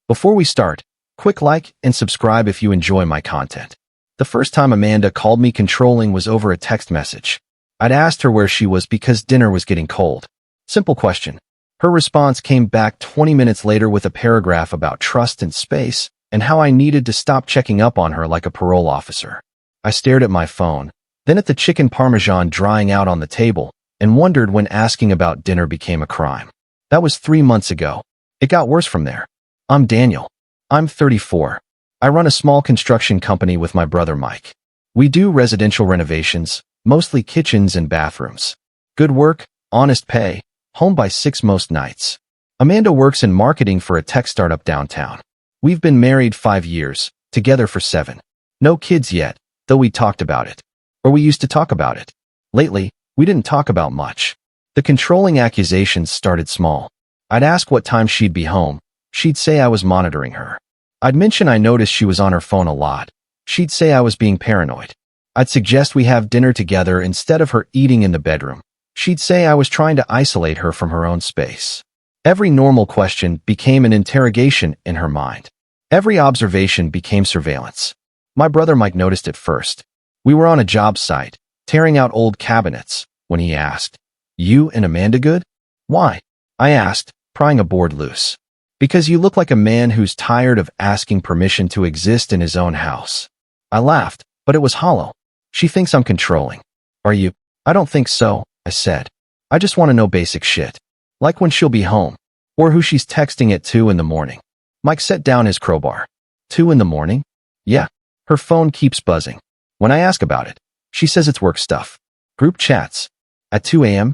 Before we start, quick like and subscribe if you enjoy my content. The first time Amanda called me controlling was over a text message. I'd asked her where she was because dinner was getting cold. Simple question. Her response came back 20 minutes later with a paragraph about trust and space and how I needed to stop checking up on her like a parole officer. I stared at my phone, then at the chicken parmesan drying out on the table, and wondered when asking about dinner became a crime. That was 3 months ago. It got worse from there. I'm Daniel. I'm 34. I run a small construction company with my brother Mike. We do residential renovations, mostly kitchens and bathrooms. Good work, honest pay, home by 6 most nights. Amanda works in marketing for a tech startup downtown. We've been married 5 years, together for 7. No kids yet, though we talked about it. Or we used to talk about it. Lately, we didn't talk about much. The controlling accusations started small. I'd ask what time she'd be home. She'd say I was monitoring her. I'd mention I noticed she was on her phone a lot. She'd say I was being paranoid. I'd suggest we have dinner together instead of her eating in the bedroom. She'd say I was trying to isolate her from her own space. Every normal question became an interrogation in her mind. Every observation became surveillance. My brother Mike noticed it first. We were on a job site, tearing out old cabinets, when he asked, "You and Amanda good?" "Why?" I asked, prying a board loose. "Because you look like a man who's tired of asking permission to exist in his own house." I laughed, but it was hollow. "She thinks I'm controlling." "Are you?" "I don't think so," I said. "I just want to know basic shit. Like when she'll be home, or who she's texting at 2 in the morning." Mike set down his crowbar. 2 in the morning? "Yeah. Her phone keeps buzzing. When I ask about it, she says it's work stuff. Group chats. At 2 a.m.?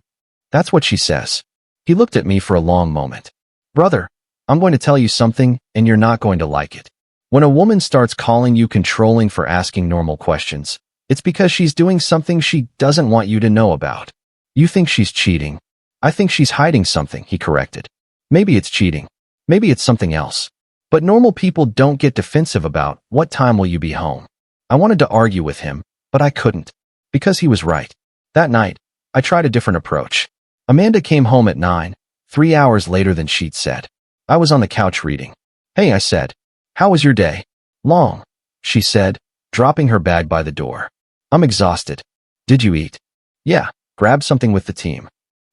That's what she says." He looked at me for a long moment. "Brother, I'm going to tell you something, and you're not going to like it. When a woman starts calling you controlling for asking normal questions, it's because she's doing something she doesn't want you to know about. You think she's cheating. I think she's hiding something," he corrected. "Maybe it's cheating. Maybe it's something else. But normal people don't get defensive about, what time will you be home?" I wanted to argue with him, but I couldn't. Because he was right. That night, I tried a different approach. Amanda came home at 9, 3 hours later than she'd said. I was on the couch reading. "Hey," I said. "How was your day?" "Long," she said, dropping her bag by the door. "I'm exhausted." "Did you eat?" "Yeah, grab something with the team."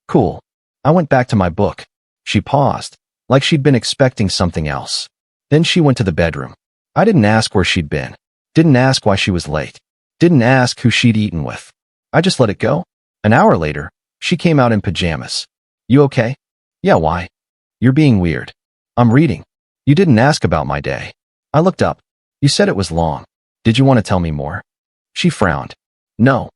"Cool." I went back to my book. She paused, like she'd been expecting something else. Then she went to the bedroom. I didn't ask where she'd been. Didn't ask why she was late. Didn't ask who she'd eaten with. I just let it go. An hour later, she came out in pajamas. "You okay?" "Yeah, why?" "You're being weird." "I'm reading." "You didn't ask about my day." I looked up. "You said it was long. Did you want to tell me more?" She frowned. "No.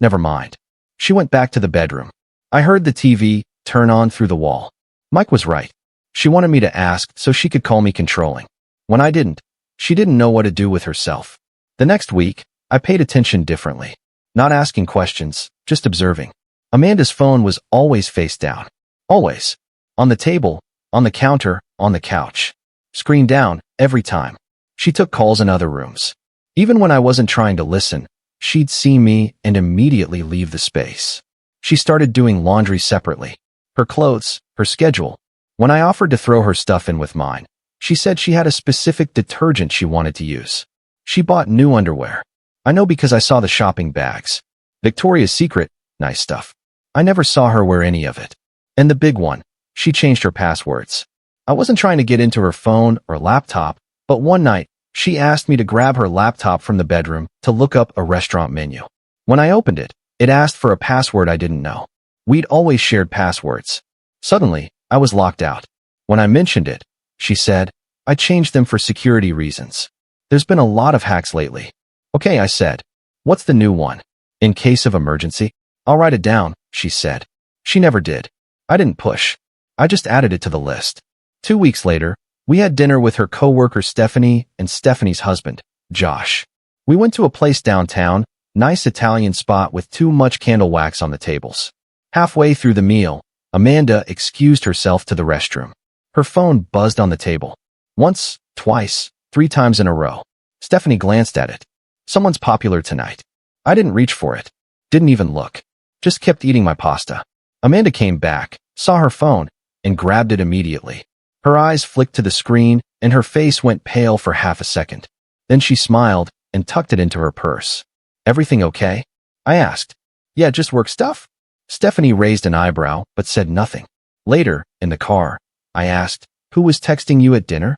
Never mind." She went back to the bedroom. I heard the TV turn on through the wall. Mike was right. She wanted me to ask so she could call me controlling. When I didn't, she didn't know what to do with herself. The next week, I paid attention differently. Not asking questions, just observing. Amanda's phone was always face down. Always. On the table, on the counter, on the couch. Screen down, every time. She took calls in other rooms. Even when I wasn't trying to listen, she'd see me and immediately leave the space. She started doing laundry separately. Her clothes, her schedule. When I offered to throw her stuff in with mine, she said she had a specific detergent she wanted to use. She bought new underwear. I know because I saw the shopping bags. Victoria's Secret, nice stuff. I never saw her wear any of it. And the big one, she changed her passwords. I wasn't trying to get into her phone or laptop, but one night, she asked me to grab her laptop from the bedroom to look up a restaurant menu. When I opened it, it asked for a password I didn't know. We'd always shared passwords. Suddenly, I was locked out. When I mentioned it, she said, "I changed them for security reasons. There's been a lot of hacks lately." "Okay," I said. "What's the new one?" "In case of emergency." "I'll write it down," she said. She never did. I didn't push. I just added it to the list. 2 weeks later, we had dinner with her coworker Stephanie and Stephanie's husband, Josh. We went to a place downtown, nice Italian spot with too much candle wax on the tables. Halfway through the meal, Amanda excused herself to the restroom. Her phone buzzed on the table. Once, twice, 3 times in a row. Stephanie glanced at it. "Someone's popular tonight." I didn't reach for it. Didn't even look. Just kept eating my pasta. Amanda came back, saw her phone, and grabbed it immediately. Her eyes flicked to the screen, and her face went pale for half a second. Then she smiled and tucked it into her purse. Everything okay? I asked. Yeah, just work stuff? Stephanie raised an eyebrow, but said nothing. Later, in the car, I asked, who was texting you at dinner?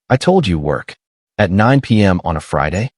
I told you work. At 9 p.m. on a Friday?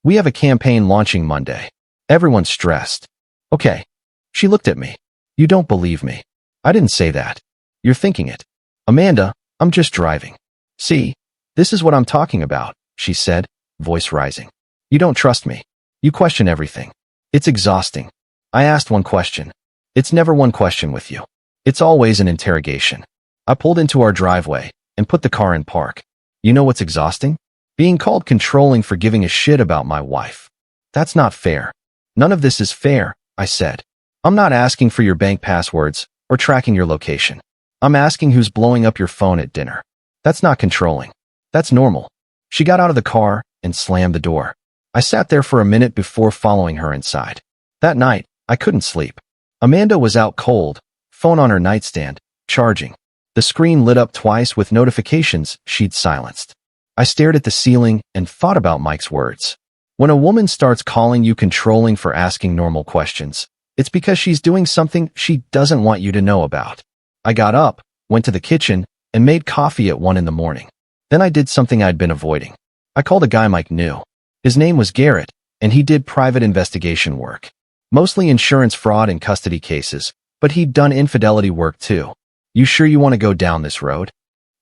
We have a campaign launching Monday. Everyone's stressed. Okay. She looked at me. You don't believe me. I didn't say that. You're thinking it. Amanda, I'm just driving. See, this is what I'm talking about, she said, voice rising. You don't trust me. You question everything. It's exhausting. I asked one question. It's never one question with you. It's always an interrogation. I pulled into our driveway and put the car in park. You know what's exhausting? Being called controlling for giving a shit about my wife. That's not fair. None of this is fair, I said. I'm not asking for your bank passwords or tracking your location. I'm asking who's blowing up your phone at dinner. That's not controlling. That's normal. She got out of the car and slammed the door. I sat there for a minute before following her inside. That night, I couldn't sleep. Amanda was out cold, phone on her nightstand, charging. The screen lit up twice with notifications she'd silenced. I stared at the ceiling and thought about Mike's words. When a woman starts calling you controlling for asking normal questions, it's because she's doing something she doesn't want you to know about. I got up, went to the kitchen, and made coffee at 1 in the morning. Then I did something I'd been avoiding. I called a guy Mike knew. His name was Garrett, and he did private investigation work. Mostly insurance fraud and custody cases, but he'd done infidelity work too. You sure you want to go down this road?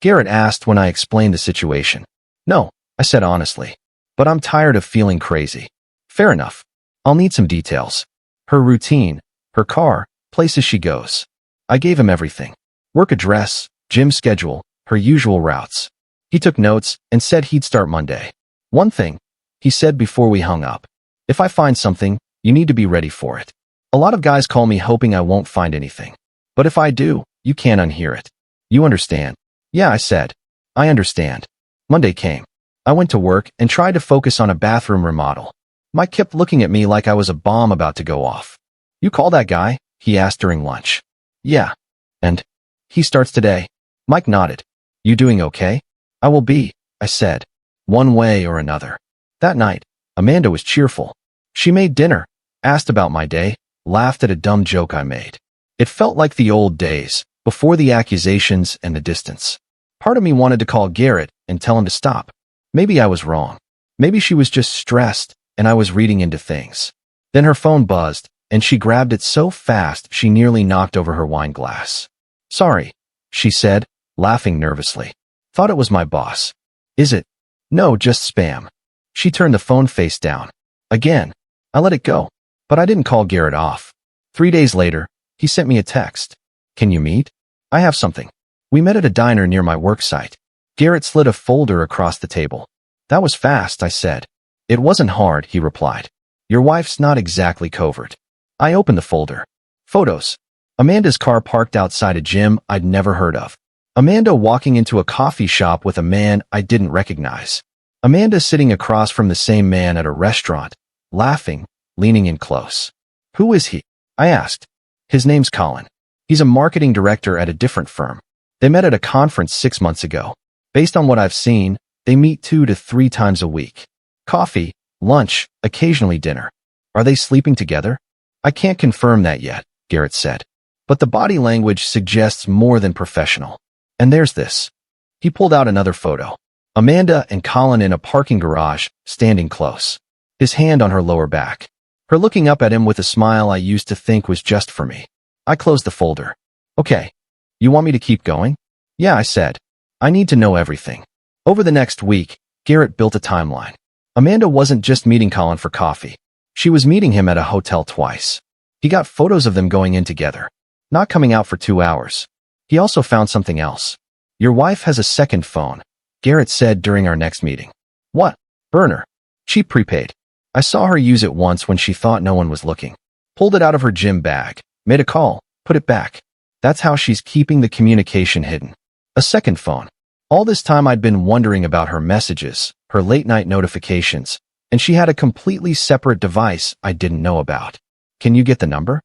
Garrett asked when I explained the situation. No, I said honestly. But I'm tired of feeling crazy. Fair enough. I'll need some details. Her routine, her car, places she goes. I gave him everything. Work address, gym schedule, her usual routes. He took notes and said he'd start Monday. One thing, he said before we hung up. If I find something, you need to be ready for it. A lot of guys call me hoping I won't find anything. But if I do, you can't unhear it. You understand? Yeah, I said. I understand. Monday came. I went to work and tried to focus on a bathroom remodel. Mike kept looking at me like I was a bomb about to go off. You call that guy? He asked during lunch. Yeah. And? He starts today. Mike nodded. You doing okay? I will be, I said. One way or another. That night, Amanda was cheerful. She made dinner, asked about my day, laughed at a dumb joke I made. It felt like the old days, before the accusations and the distance. Part of me wanted to call Garrett and tell him to stop. Maybe I was wrong. Maybe she was just stressed and I was reading into things. Then her phone buzzed, and she grabbed it so fast she nearly knocked over her wine glass. Sorry, she said, laughing nervously. Thought it was my boss. Is it? No, just spam. She turned the phone face down. Again. I let it go. But I didn't call Garrett off. 3 days later, he sent me a text. Can you meet? I have something. We met at a diner near my work site. Garrett slid a folder across the table. That was fast, I said. It wasn't hard, he replied. Your wife's not exactly covert. I opened the folder. Photos. Amanda's car parked outside a gym I'd never heard of. Amanda walking into a coffee shop with a man I didn't recognize. Amanda sitting across from the same man at a restaurant, laughing, leaning in close. Who is he? I asked. His name's Colin. He's a marketing director at a different firm. They met at a conference 6 months ago. Based on what I've seen, they meet 2 to 3 times a week. Coffee, lunch, occasionally dinner. Are they sleeping together? I can't confirm that yet, Garrett said. But the body language suggests more than professional. And there's this. He pulled out another photo. Amanda and Colin in a parking garage, standing close. His hand on her lower back. Her looking up at him with a smile I used to think was just for me. I closed the folder. Okay. You want me to keep going? Yeah, I said. I need to know everything. Over the next week, Garrett built a timeline. Amanda wasn't just meeting Colin for coffee. She was meeting him at a hotel twice. He got photos of them going in together, not coming out for 2 hours. He also found something else. Your wife has a second phone, Garrett said during our next meeting. What? Burner. Cheap prepaid. I saw her use it once when she thought no one was looking. Pulled it out of her gym bag, made a call, put it back. That's how she's keeping the communication hidden. A second phone. All this time I'd been wondering about her messages, her late-night notifications, and she had a completely separate device I didn't know about. Can you get the number?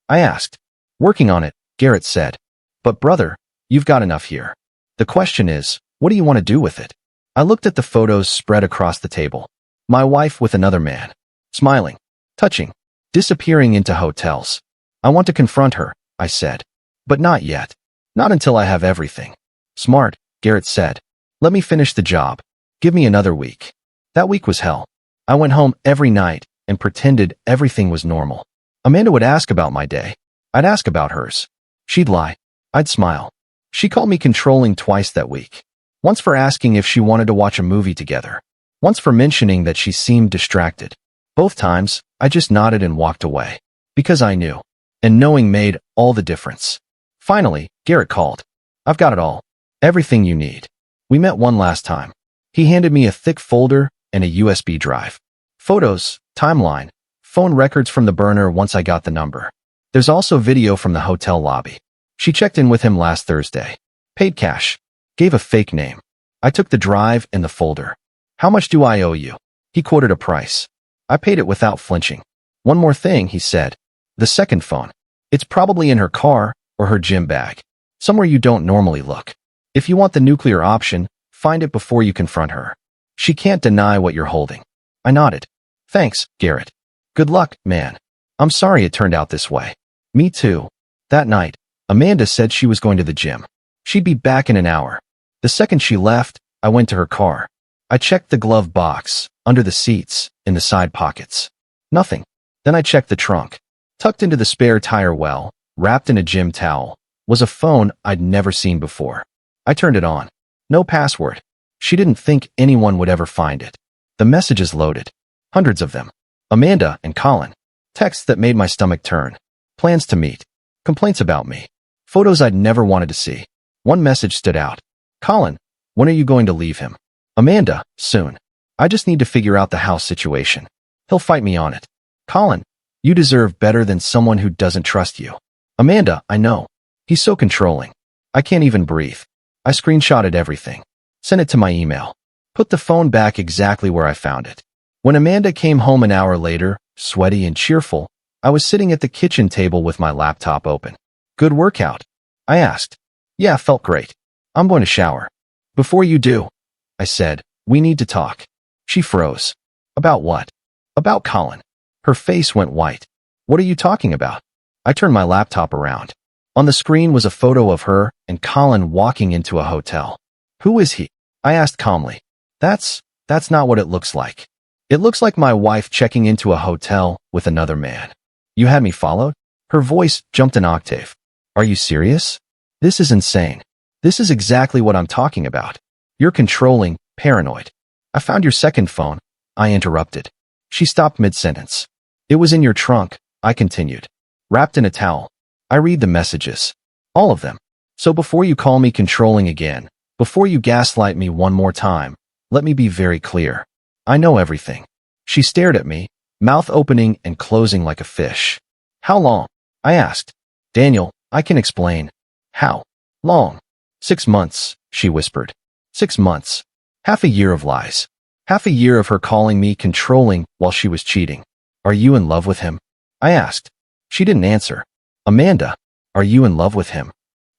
I asked. Working on it, Garrett said. But brother, you've got enough here. The question is, what do you want to do with it? I looked at the photos spread across the table. My wife with another man. Smiling. Touching. Disappearing into hotels. I want to confront her, I said. But not yet. Not until I have everything. Smart, Garrett said. Let me finish the job. Give me another week. That week was hell. I went home every night and pretended everything was normal. Amanda would ask about my day. I'd ask about hers. She'd lie. I'd smile. She called me controlling twice that week. Once for asking if she wanted to watch a movie together. Once for mentioning that she seemed distracted. Both times, I just nodded and walked away. Because I knew. And knowing made all the difference. Finally, Garrett called. I've got it all. Everything you need. We met one last time. He handed me a thick folder and a USB drive. Photos, timeline, phone records from the burner once I got the number. There's also video from the hotel lobby. She checked in with him last Thursday. Paid cash. Gave a fake name. I took the drive and the folder. How much do I owe you? He quoted a price. I paid it without flinching. One more thing, he said. The second phone. It's probably in her car or her gym bag. Somewhere you don't normally look. If you want the nuclear option, find it before you confront her. She can't deny what you're holding. I nodded. Thanks, Garrett. Good luck, man. I'm sorry it turned out this way. Me too. That night, Amanda said she was going to the gym. She'd be back in an hour. The second she left, I went to her car. I checked the glove box, under the seats, in the side pockets. Nothing. Then I checked the trunk. Tucked into the spare tire well, wrapped in a gym towel, was a phone I'd never seen before. I turned it on. No password. She didn't think anyone would ever find it. The messages loaded. Hundreds of them. Amanda and Colin. Texts that made my stomach turn. Plans to meet. Complaints about me. Photos I'd never wanted to see. One message stood out. Colin, when are you going to leave him? Amanda, soon. I just need to figure out the house situation. He'll fight me on it. Colin, you deserve better than someone who doesn't trust you. Amanda, I know. He's so controlling. I can't even breathe. I screenshotted everything. Sent it to my email. Put the phone back exactly where I found it. When Amanda came home an hour later, sweaty and cheerful, I was sitting at the kitchen table with my laptop open. Good workout? I asked. Yeah, felt great. I'm going to shower. Before you do, I said, we need to talk. She froze. About what? About Colin. Her face went white. What are you talking about? I turned my laptop around. On the screen was a photo of her and Colin walking into a hotel. Who is he? I asked calmly. That's not what it looks like. It looks like my wife checking into a hotel with another man. You had me followed? Her voice jumped an octave. Are you serious? This is insane. This is exactly what I'm talking about. You're controlling, paranoid. I found your second phone. I interrupted. She stopped mid-sentence. It was in your trunk, I continued. Wrapped in a towel. I read the messages. All of them. So before you call me controlling again, before you gaslight me one more time, let me be very clear. I know everything. She stared at me, mouth opening and closing like a fish. How long? I asked. Daniel, I can explain. How long? 6 months, she whispered. 6 months. Half a year of lies. Half a year of her calling me controlling while she was cheating. Are you in love with him? I asked. She didn't answer. Amanda, are you in love with him?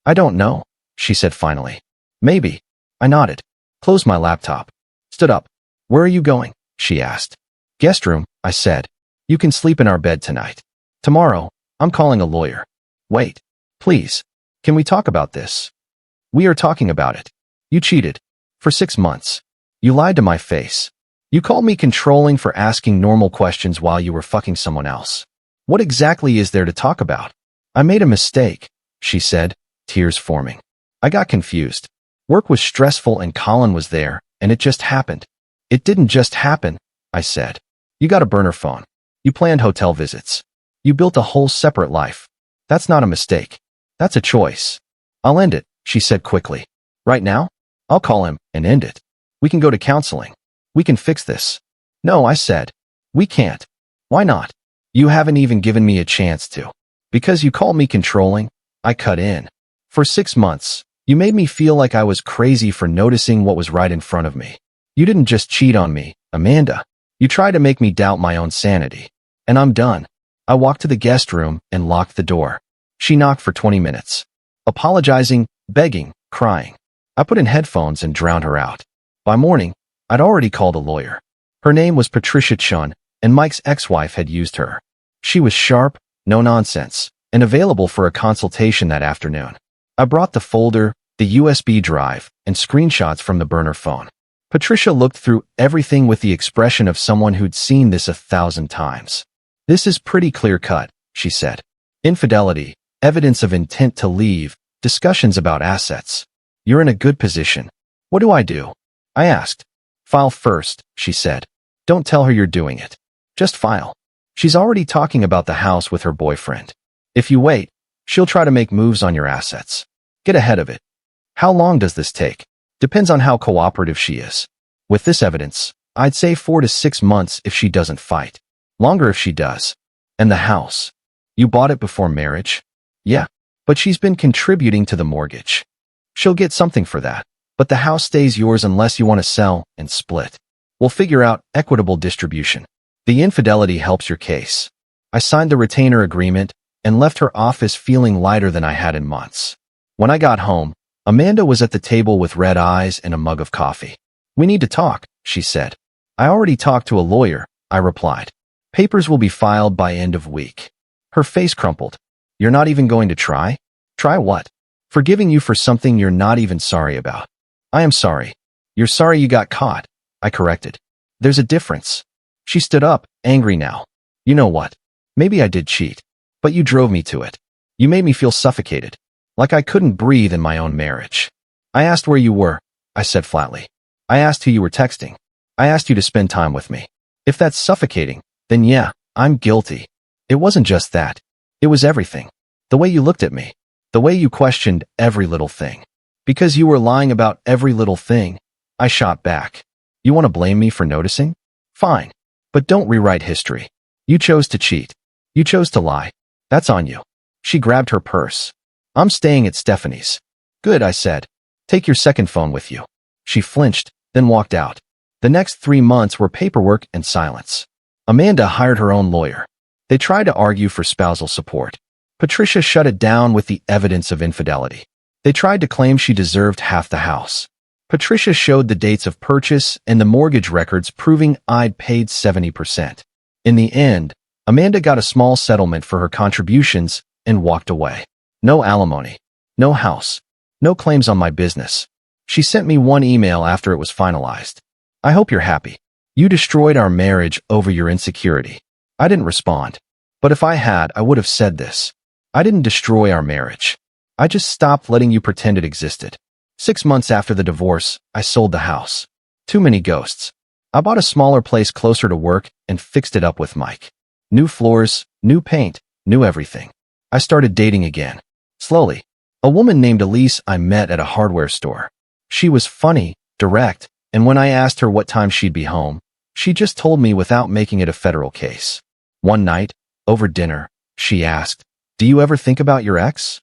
I don't know, she said finally. Maybe. I nodded. Closed my laptop. Stood up. Where are you going? She asked. Guest room, I said. You can sleep in our bed tonight. Tomorrow, I'm calling a lawyer. Wait. Please. Can we talk about this? We are talking about it. You cheated. For 6 months. You lied to my face. You called me controlling for asking normal questions while you were fucking someone else. What exactly is there to talk about? I made a mistake, she said, tears forming. I got confused. Work was stressful and Colin was there, and it just happened. It didn't just happen, I said. You got a burner phone. You planned hotel visits. You built a whole separate life. That's not a mistake. That's a choice. I'll end it, she said quickly. Right now? I'll call him and end it. We can go to counseling. We can fix this. No, I said. We can't. Why not? You haven't even given me a chance to. Because you called me controlling, I cut in. For 6 months, you made me feel like I was crazy for noticing what was right in front of me. You didn't just cheat on me, Amanda. You tried to make me doubt my own sanity. And I'm done. I walked to the guest room and locked the door. She knocked for 20 minutes. Apologizing, begging, crying. I put in headphones and drowned her out. By morning, I'd already called a lawyer. Her name was Patricia Chun, and Mike's ex-wife had used her. She was sharp, no nonsense, and available for a consultation that afternoon. I brought the folder, the USB drive, and screenshots from the burner phone. Patricia looked through everything with the expression of someone who'd seen this 1,000 times. "This is pretty clear-cut," she said. "Infidelity, evidence of intent to leave, discussions about assets. You're in a good position. What do I do?" I asked. "File first," she said. "Don't tell her you're doing it. Just file. She's already talking about the house with her boyfriend. If you wait, she'll try to make moves on your assets. Get ahead of it. How long does this take? Depends on how cooperative she is. With this evidence, I'd say 4 to 6 months if she doesn't fight. Longer if she does. And the house. You bought it before marriage?" "Yeah, but she's been contributing to the mortgage. She'll get something for that. But the house stays yours unless you want to sell and split. We'll figure out equitable distribution. The infidelity helps your case." I signed the retainer agreement and left her office feeling lighter than I had in months. When I got home, Amanda was at the table with red eyes and a mug of coffee. "We need to talk," she said. "I already talked to a lawyer," I replied. "Papers will be filed by end of week." Her face crumpled. "You're not even going to try?" "Try what?" "Forgiving you for something you're not even sorry about." "I am sorry." "You're sorry you got caught," I corrected. "There's a difference." She stood up, angry now. "You know what? Maybe I did cheat. But you drove me to it. You made me feel suffocated. Like I couldn't breathe in my own marriage." "I asked where you were," I said flatly. "I asked who you were texting. I asked you to spend time with me. If that's suffocating, then yeah, I'm guilty." "It wasn't just that. It was everything. The way you looked at me. The way you questioned every little thing. Because you were lying about every little thing," I shot back. "You want to blame me for noticing? Fine. But don't rewrite history. You chose to cheat. You chose to lie. That's on you." She grabbed her purse. "I'm staying at Stephanie's." "Good," I said. "Take your second phone with you." She flinched, then walked out. The next 3 months were paperwork and silence. Amanda hired her own lawyer. They tried to argue for spousal support. Patricia shut it down with the evidence of infidelity. They tried to claim she deserved half the house. Patricia showed the dates of purchase and the mortgage records proving I'd paid 70%. In the end, Amanda got a small settlement for her contributions and walked away. No alimony. No house. No claims on my business. She sent me one email after it was finalized. "I hope you're happy. You destroyed our marriage over your insecurity." I didn't respond. But if I had, I would have said this. I didn't destroy our marriage. I just stopped letting you pretend it existed. 6 months after the divorce, I sold the house. Too many ghosts. I bought a smaller place closer to work and fixed it up with Mike. New floors, new paint, new everything. I started dating again. Slowly. A woman named Elise I met at a hardware store. She was funny, direct, and when I asked her what time she'd be home, she just told me without making it a federal case. One night, over dinner, she asked, "Do you ever think about your ex?"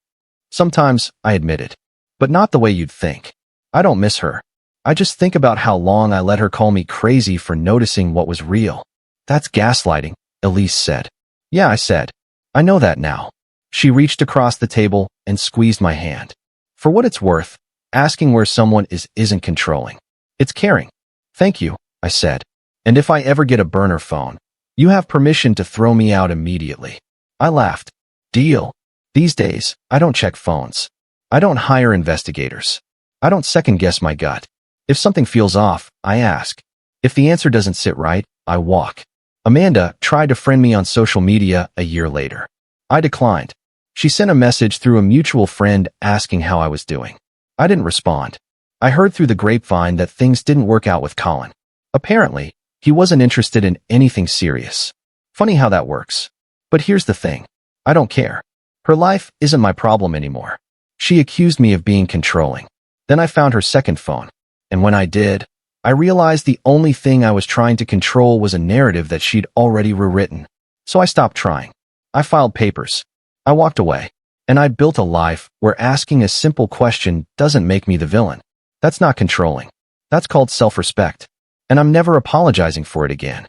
"Sometimes," I admitted. "But not the way you'd think. I don't miss her. I just think about how long I let her call me crazy for noticing what was real." "That's gaslighting," Elise said. "Yeah," I said. "I know that now." She reached across the table and squeezed my hand. "For what it's worth, asking where someone is isn't controlling. It's caring." "Thank you," I said. "And if I ever get a burner phone, you have permission to throw me out immediately." I laughed. "Deal." These days, I don't check phones. I don't hire investigators. I don't second-guess my gut. If something feels off, I ask. If the answer doesn't sit right, I walk. Amanda tried to friend me on social media a year later. I declined. She sent a message through a mutual friend asking how I was doing. I didn't respond. I heard through the grapevine that things didn't work out with Colin. Apparently, he wasn't interested in anything serious. Funny how that works. But here's the thing. I don't care. Her life isn't my problem anymore. She accused me of being controlling. Then I found her second phone. And when I did, I realized the only thing I was trying to control was a narrative that she'd already rewritten. So I stopped trying. I filed papers. I walked away. And I built a life where asking a simple question doesn't make me the villain. That's not controlling. That's called self-respect. And I'm never apologizing for it again.